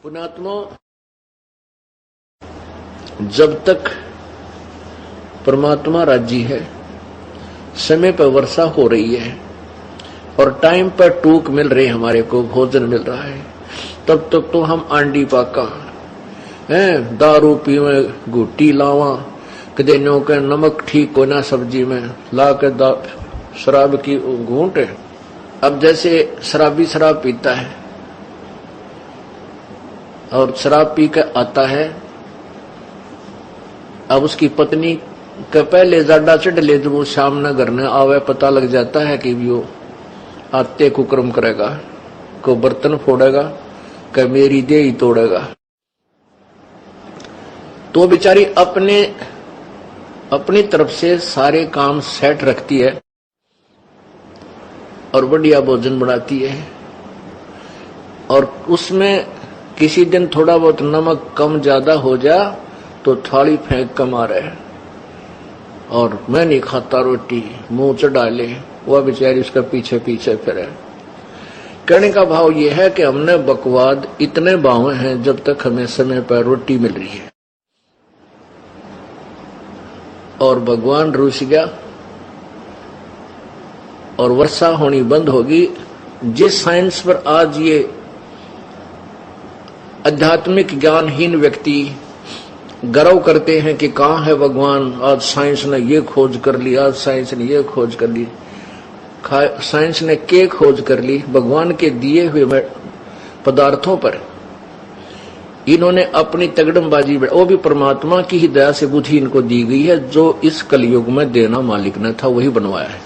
पुण्यात्मा, जब तक परमात्मा राजी है, समय पर वर्षा हो रही है और टाइम पर टूक मिल रही, हमारे को भोजन मिल रहा है, तब तक तो हम आंडी पाका हैं, दारू पीवे, गुट्टी लावा, कदे नो के नमक ठीक को ना सब्जी में ला के शराब की घूंट। अब जैसे शराबी शराब पीता है और शराब पी के आता है, अब उसकी पत्नी के पहले जाडा चढ़ ले, जब वो शाम न घर न आवे, पता लग जाता है कि वो आते कुकर्म करेगा, को बर्तन फोड़ेगा, कि मेरी देह ही तोड़ेगा। तो बेचारी अपनी तरफ से सारे काम सेट रखती है और बढ़िया भोजन बनाती है, और उसमें किसी दिन थोड़ा बहुत नमक कम ज्यादा हो जा तो थाली फेंक कर मारे और मैं नहीं खाता रोटी, मुंह चढ़ा ले, वह बेचारी उसका पीछे पीछे फिरे। कहने का भाव यह है कि हमने बकवाद इतने बावे हैं जब तक हमें समय पर रोटी मिल रही है, और भगवान रूठ गया और वर्षा होनी बंद होगी। जिस साइंस पर आज ये आध्यात्मिक ज्ञानहीन व्यक्ति गर्व करते हैं कि कहाँ है भगवान, आज साइंस ने ये खोज कर ली, आज साइंस ने ये खोज कर ली, साइंस ने क्या खोज कर ली? भगवान के दिए हुए पदार्थों पर इन्होंने अपनी तगड़मबाजी, वो भी परमात्मा की ही दया से बुद्धि इनको दी गई है, जो इस कलयुग में देना मालिक ने था वही बनवाया है।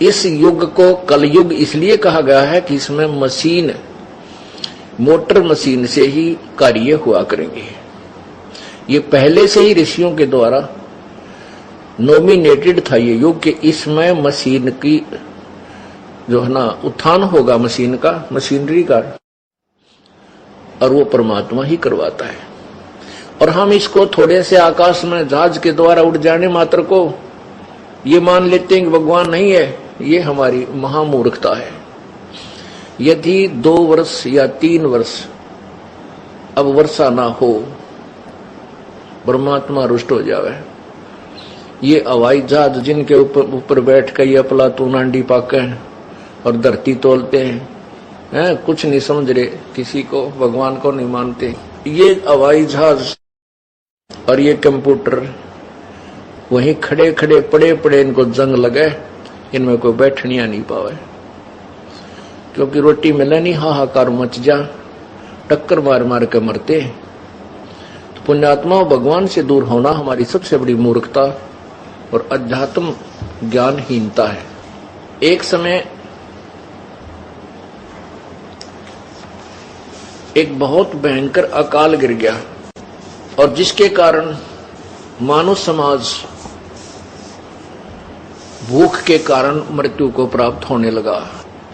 इस युग को कलयुग इसलिए कहा गया है कि इसमें मशीन, मोटर मशीन से ही कार्य हुआ करेंगे। ये पहले से ही ऋषियों के द्वारा नॉमिनेटेड था ये युग, कि इसमें मशीन की जो है ना उत्थान होगा, मशीन का, मशीनरी का, और वो परमात्मा ही करवाता है। और हम इसको थोड़े से आकाश में जहाज के द्वारा उड़ जाने मात्र को ये मान लेते हैं कि भगवान नहीं है। ये हमारी महामूर्खता है। यदि 2 वर्ष या 3 वर्ष अब वर्षा ना हो, परमात्मा रुष्ट हो जावे। ये हवाई जहाज जिनके ऊपर बैठ कर ये अफलातून आंडी पाके और धरती तोलते हैं, कुछ नहीं समझ रहे, किसी को, भगवान को नहीं मानते। ये हवाई जहाज और ये कंप्यूटर वहीं खड़े खड़े पड़े पड़े इनको जंग लगे, इनमें कोई बैठनिया नहीं पावे, क्योंकि रोटी मिले नहीं, हाहाकार मच जा, टक्कर मार मार के मरते। तो पुण्यात्मा, भगवान से दूर होना हमारी सबसे बड़ी मूर्खता और अध्यात्म ज्ञानहीनता है। एक समय एक बहुत भयंकर अकाल गिर गया, और जिसके कारण मानव समाज भूख के कारण मृत्यु को प्राप्त होने लगा।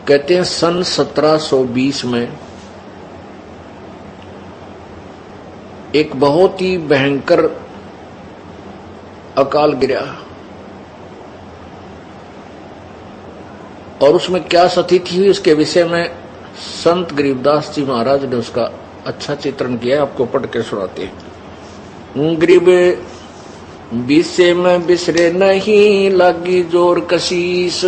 कहते हैं सन 1720 में एक बहुत ही भयंकर अकाल गिरा, और उसमें क्या स्थिति हुई उसके विषय में संत गरीबदास जी महाराज ने उसका अच्छा चित्रण किया, आपको पढ़ के सुनाते हैं। गरीब बिसे में बिसरे नहीं, लागी जोर कशीस,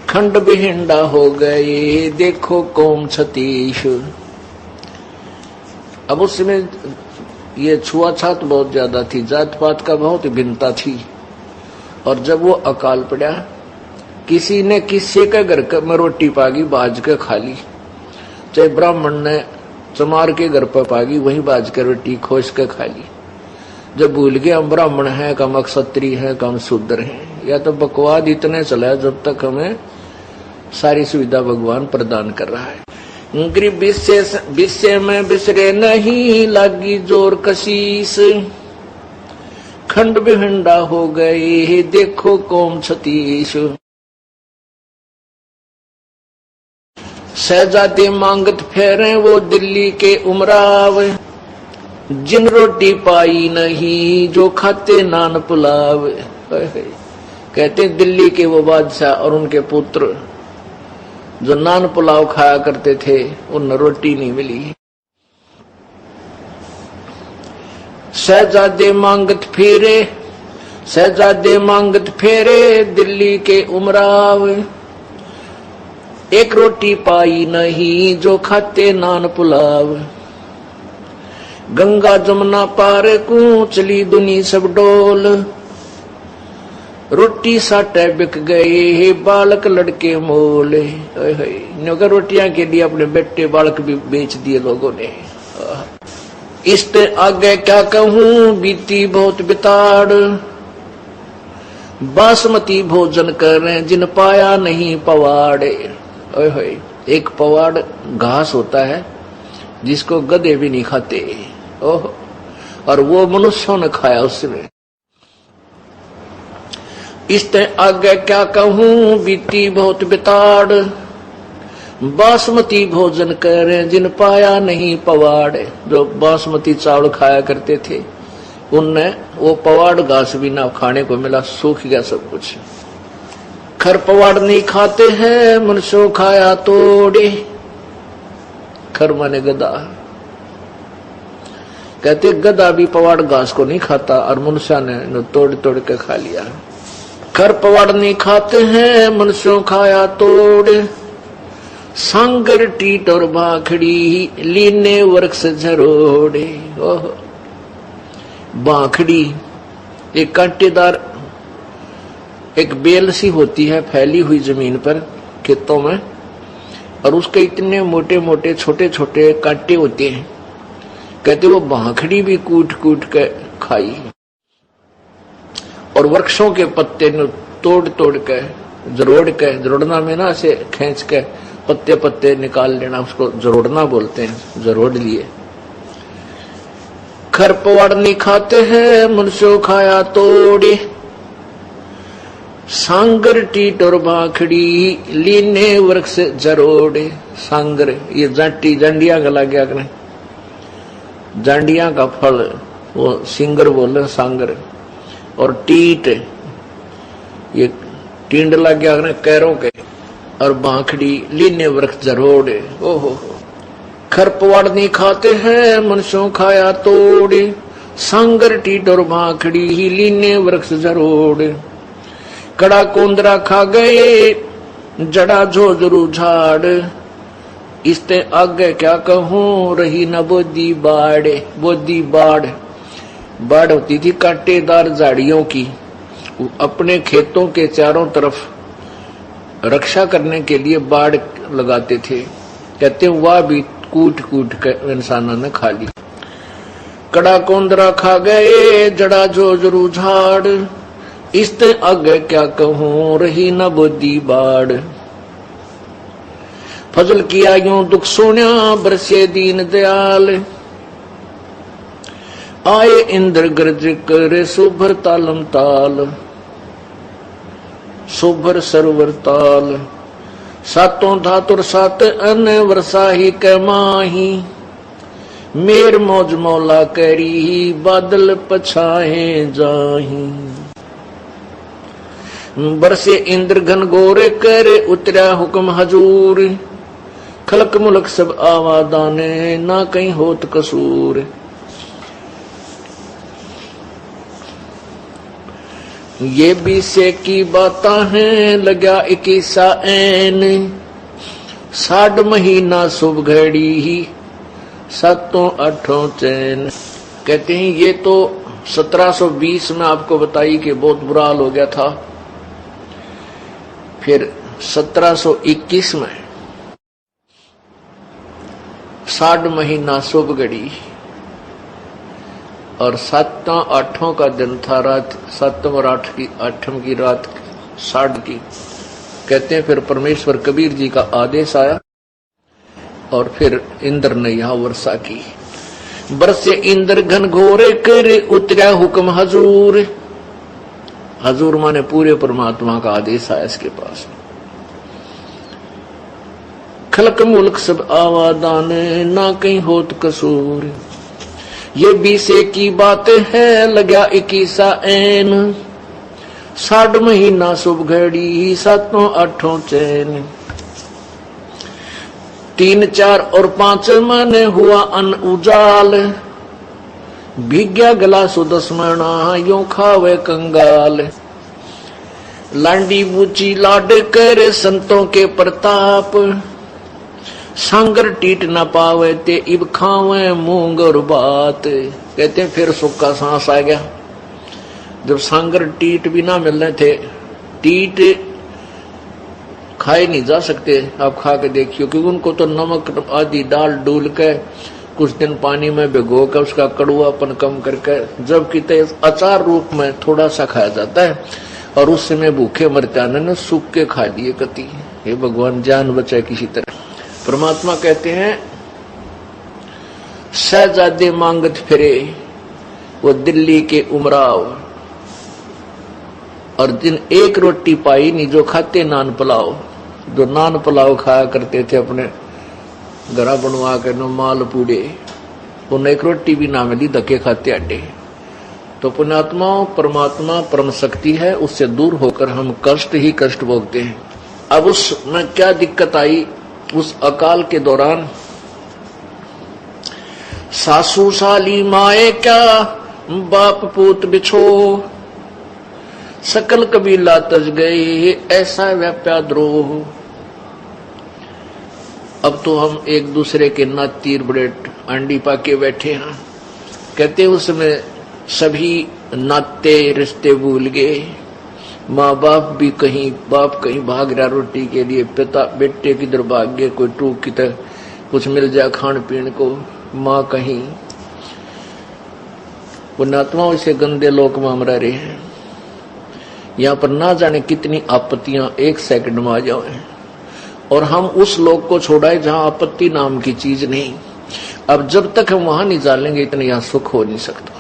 खंड बिहिंडा हो गए, देखो कौम छतीश। अब उसमें ये छुआछात बहुत ज्यादा थी, जात पात का बहुत भिन्नता थी, और जब वो अकाल पड़ा, किसी ने किसी के घर में रोटी पागी बाज के खा ली, चाहे ब्राह्मण ने चमार के घर पर पागी वहीं बाज के रोटी खोज के खा ली। जब भूल गए हम ब्राह्मण हैं, कम क्षत्रिय हैं, कम शूद्र हैं, या तो बकवाद इतने चला जब तक हमें सारी सुविधा भगवान प्रदान कर रहा है। गरीब विषय में बिसरे नहीं, लागी जोर कशीस, खंड बिहिंडा हो गए, देखो कौम छतीश। शहजादे मांगत फेरे वो दिल्ली के उमराव, जिन रोटी पाई नहीं जो खाते नान पुलाव। कहते दिल्ली के वो बादशाह और उनके पुत्र जो नान पुलाव खाया करते थे उन्हें रोटी नहीं मिली। शहजादे मांगत फेरे, शहजादे मांगत फेरे दिल्ली के उमराव, एक रोटी पाई नहीं जो खाते नान पुलाव। गंगा जमुना पार को चली दुनी सब डोल, रोटी साटे बिक गए बालक लड़के मोल। नौकर रोटियां के लिए अपने बेटे बालक भी बेच दिए लोगों ने। इससे आगे क्या कहूं बीती बहुत बिताड़, बासमती भोजन कर रहे जिन पाया नहीं पवाड़े। एक पवाड़ घास होता है जिसको गधे भी नहीं खाते, ओह, और वो मनुष्यों ने खाया उसमें। इससे आगे क्या कहूं बीती बहुत बिताड़, बासमती भोजन कर रहे जिन पाया नहीं पवाड़। जो बासमती चावल खाया करते थे उनने वो पवाड़ घास भी ना खाने को मिला, सूख गया सब कुछ। खर पवाड़ नहीं खाते हैं मनुष्यों खाया तोड़े, खर माने गधा, कहते गधा भी पवाड़ घास को नहीं खाता और मनुष्य ने तोड़ तोड़ के खा लिया। खर पवाड़ नहीं खाते हैं मनुष्यों खाया तोड़े, सांगर टीट और बाखड़ी लीने वृक्ष झरोड़े। ओह, बाखड़ी एक कांटेदार एक बेल सी होती है फैली हुई जमीन पर खेतों में, और उसके इतने मोटे मोटे छोटे छोटे कांटे होते हैं। कहते वो बाखड़ी भी कूट कूट के खाई, और वृक्षों के पत्ते तोड़ तोड़ के जरोड़ना में ना से खींच के पत्ते पत्ते निकाल लेना, उसको जरोड़ना बोलते हैं, जरोड़ लिए। खर पवाड़ नहीं खाते हैं मनुष्यों खाया तोड़े, सांगर टीट और बाखड़ी लीने वृक्ष जरोड़े। सांगर ये जाटी जांडिया का लग गया करें, जांडिया का फल वो सिंगर बोले सांगर, और टीट ये टींड लग गया करें कैरों के, और बाखड़ी लीने वृक्ष जरोड़े। ओहो, खर पवाड़ नहीं खाते हैं मनुष्यों खाया तोड़े, सांगर टीट और बाखड़ी ही लीने वृक्ष जरोड़े। कड़ा कोंदरा खा गए जड़ा झोझरू झाड़, इसते आगे क्या कहूं रही न बोदी बाड़े। बोदी बाड़, बाड़ होती थी कांटेदार झाड़ियों की, अपने खेतों के चारों तरफ रक्षा करने के लिए बाड़ लगाते थे। कहते वह भी कूट कूट कर इंसानों ने खा ली। कड़ा कोंदरा खा गए जड़ा झोझरू झाड़, इसते आगे क्या कहूं रही न बोदी बाड़। फजल किया यूं दुख सोन्या बरसे दीन दयाल, आए इंद्र गर्ज करे सुभर तालम ताल। सुभर सरोवर ताल, सातों धातुर सात अन वर्षाही के माही, मेर मौज मौला करी बादल पछाए जाही। बरसे इंद्र घन गोरे करे उतरा हुक्म हजूर, खलक मुलक सब आवादाने ना कहीं होत कसूर। ये भी से की बातां हैं लगा 21 ऐन, 60 महीना शुभ घड़ी ही 7-8 चैन। कहते हैं ये तो 1720 में आपको बताई कि बहुत बुरा हाल हो गया था। फिर 1721 में 60 महीना शुभ घड़ी और 7-8 का दिन था, रात 7 और 8 की रात 60 की। कहते हैं फिर परमेश्वर कबीर जी का आदेश आया और फिर इंद्र ने यहां वर्षा की। बरसे इंद्र घन घोरे करे उतरा हुक्म हजूर। हजूर माने पूरे परमात्मा का आदेश आया इसके पास। खलक मुल्क सब आवादान ना कहीं होत कसूर। ये 20 की बातें है लगा 21 ऐन, 60 महीना शुभ घड़ी 7-8 चैन। 3, 4 और 5 मन हुआ अन उजाल, भीग्या गला सुदस्मणा यूं खावे कंगाल। लांडी बूची लाड कर संतों के प्रताप, सांगर टीट न पावे ते इब खावे मूंग और बात। कहते हैं फिर सुख का सांस आ गया जब सांगर टीट भी ना मिल रहे थे। टीट खाए नहीं जा सकते, आप खा के देखियो, क्योंकि उनको तो नमक आदि डाल डूल के कुछ दिन पानी में भिगो कर उसका कड़ुआपन कम करके जबकि अचार रूप में थोड़ा सा खाया जाता है, और उस समय भूखे मरते ने सूख के खा लिए कति। हे भगवान जान बचाए किसी तरह। परमात्मा कहते हैं शहजादे मांगत फिरे वो दिल्ली के उमराव, और दिन एक रोटी पाई नहीं जो खाते नान पुलाव। जो नान पुलाव खाया करते थे अपने घरा बनवा के नो माल पूड़े, उन्हें एक रोटी भी ना मिली, धक्के खाते अड्डे। तो पुण्यात्माओं, परमात्मा परम शक्ति है, उससे दूर होकर हम कष्ट ही कष्ट भोगते हैं। अब उसमें क्या दिक्कत आई, उस अकाल के दौरान सासू साली माए क्या बाप पूत बिछो, सकल कबीला तज गए ऐसा व्याप्या द्रोह। अब तो हम एक दूसरे के नातीर बड़े अंडी पाके बैठे हैं। कहते उसमें सभी नाते रिश्ते भूल गए, माँ बाप भी कहीं, बाप कहीं भाग रहा रोटी के लिए, पिता बेटे किधर भाग गए, कोई टूक की तरह कुछ मिल जाए खान पीने को, माँ कहीं। पुण्यात्मा इसे गंदे लोक में हम रह रहे हैं। यहाँ पर ना जाने कितनी आपत्तियां एक सेकंड में आ जाए, और हम उस लोक को छोड़ाए जहां आपत्ति नाम की चीज नहीं। अब जब तक हम वहां नहीं जानेंगे इतना यहां सुख हो नहीं सकता।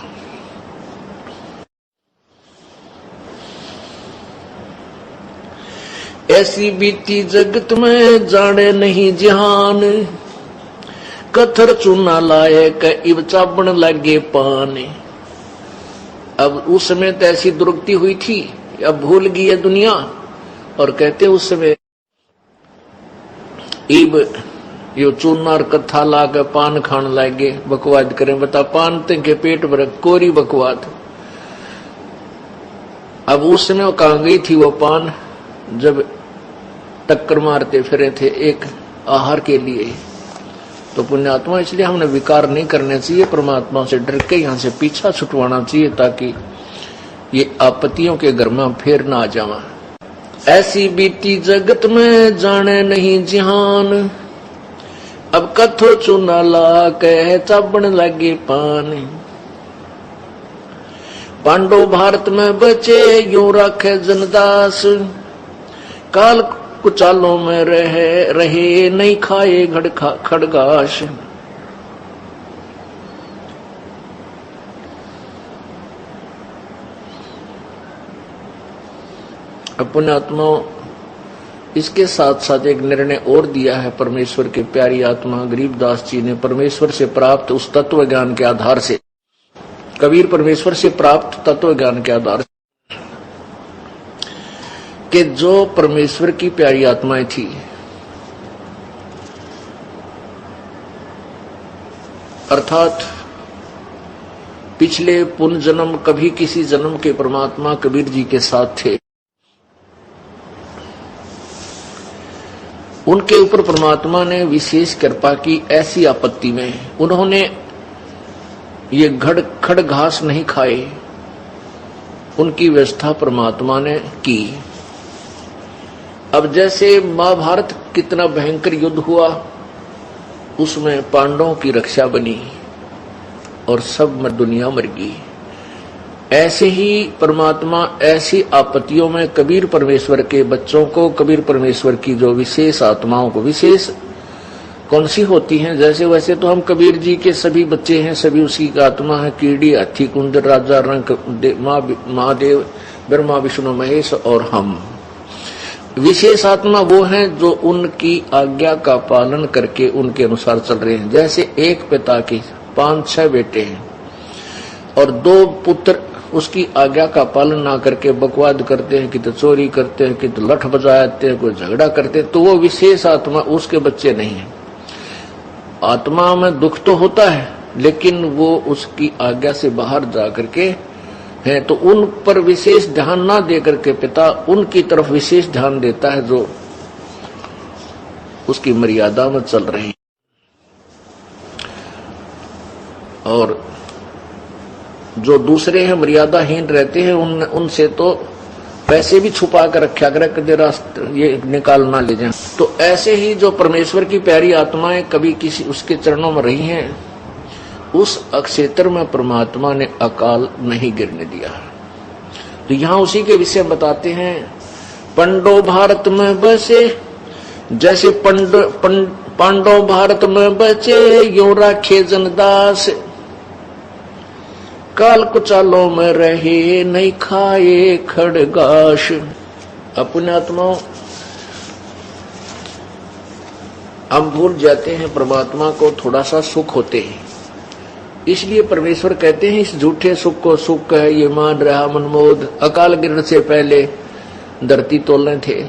ऐसी बीती जगत में जाने नहीं जहान, कथर चूना लाए क इब चाबण लगे पान। अब उस समय तो ऐसी दुर्गति हुई थी, अब भूल गई है दुनिया, और कहते उस समय इब यो चूनार कथा लागे पान खान लागे, बकवाद करें। बता पान के पेट भर कोरी बकवाद। अब उस समय वो कहां गई थी वो पान, जब टक्कर मारते फिरे थे एक आहार के लिए। तो पुण्यात्मा इसलिए हमने विकार नहीं करने चाहिए, परमात्मा से डर के यहाँ से पीछा छुटवाना चाहिए, ताकि ये आपत्तियों के घर में फिर ना आ जावा। ऐसी बीती जगत में जाने नहीं जिहान, अब कथो चूना ला कह चाबण लगे पान। पांडव भारत में बचे यूं रखे जनदास, काल कुचालों में रहे नहीं खाए खड़गाश। अपने आत्माओं, इसके साथ साथ एक निर्णय और दिया है परमेश्वर के प्यारी आत्मा गरीबदास जी ने, परमेश्वर से प्राप्त उस तत्व ज्ञान के आधार से। कबीर परमेश्वर से प्राप्त तत्व ज्ञान के आधार से कि जो परमेश्वर की प्यारी आत्माएं थी, अर्थात पिछले पुण्य जन्म कभी किसी जन्म के परमात्मा कबीर जी के साथ थे, उनके ऊपर परमात्मा ने विशेष कृपा की। ऐसी आपत्ति में उन्होंने ये खड़ घास नहीं खाए, उनकी व्यवस्था परमात्मा ने की। अब जैसे महाभारत कितना भयंकर युद्ध हुआ, उसमें पांडवों की रक्षा बनी और सब में दुनिया मर गई। ऐसे ही परमात्मा ऐसी आपत्तियों में कबीर परमेश्वर के बच्चों को, कबीर परमेश्वर की जो विशेष आत्माओं को, विशेष कौन सी होती हैं, जैसे वैसे तो हम कबीर जी के सभी बच्चे हैं, सभी उसी का आत्मा है। कीड़ी, हाथी, कुंदर, राजा, रंग, महादेव, ब्रह्मा, विष्णु, महेश और हम। विशेष आत्मा वो हैं जो उनकी आज्ञा का पालन करके उनके अनुसार चल रहे हैं। जैसे एक पिता के 5-6 बेटे हैं और 2 पुत्र उसकी आज्ञा का पालन ना करके बकवाद करते हैं, कि तो चोरी करते हैं, कि तो लठ बजाते हैं, कोई झगड़ा करते हैं, तो वो विशेष आत्मा उसके बच्चे नहीं है। आत्मा में दुख तो होता है, लेकिन वो उसकी आज्ञा से बाहर जा करके है, तो उन पर विशेष ध्यान ना दे करके पिता उनकी तरफ विशेष ध्यान देता है जो उसकी मर्यादा में चल रहे हैं। और जो दूसरे हैं मर्यादाहीन रहते हैं उनसे तो पैसे भी छुपा कर रखा करे कि जरा ये निकाल ना ले जाए। तो ऐसे ही जो परमेश्वर की प्यारी आत्माएं कभी किसी उसके चरणों में रही हैं, उस क्षेत्र में परमात्मा ने अकाल नहीं गिरने दिया। तो यहां उसी के विषय बताते हैं। पंडो भारत में बसे, जैसे पांडव भारत में बचे, यो राखे जनदास, काल कुचालों में रहे, नहीं खाए खड़गाश। अपने आत्माओं हम भूल जाते हैं परमात्मा को, थोड़ा सा सुख होते हैं, इसलिए परमेश्वर कहते हैं इस झूठे सुख को सुख है ये मान रहा मनमोद। अकाल गिरने से पहले धरती तोलने थे,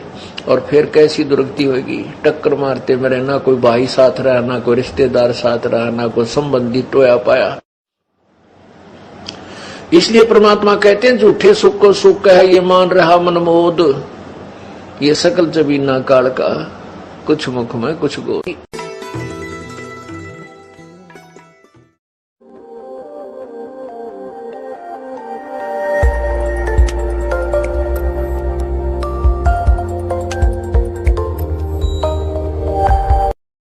और फिर कैसी दुर्गति होगी, टक्कर मारते मेरे, ना कोई भाई साथ रहा, ना कोई रिश्तेदार साथ रहा, ना कोई संबंधी टोया पाया। इसलिए परमात्मा कहते हैं झूठे सुख को सुख है ये मान रहा मनमोद, ये सकल जबीना काल का, कुछ मुख में कुछ गोद।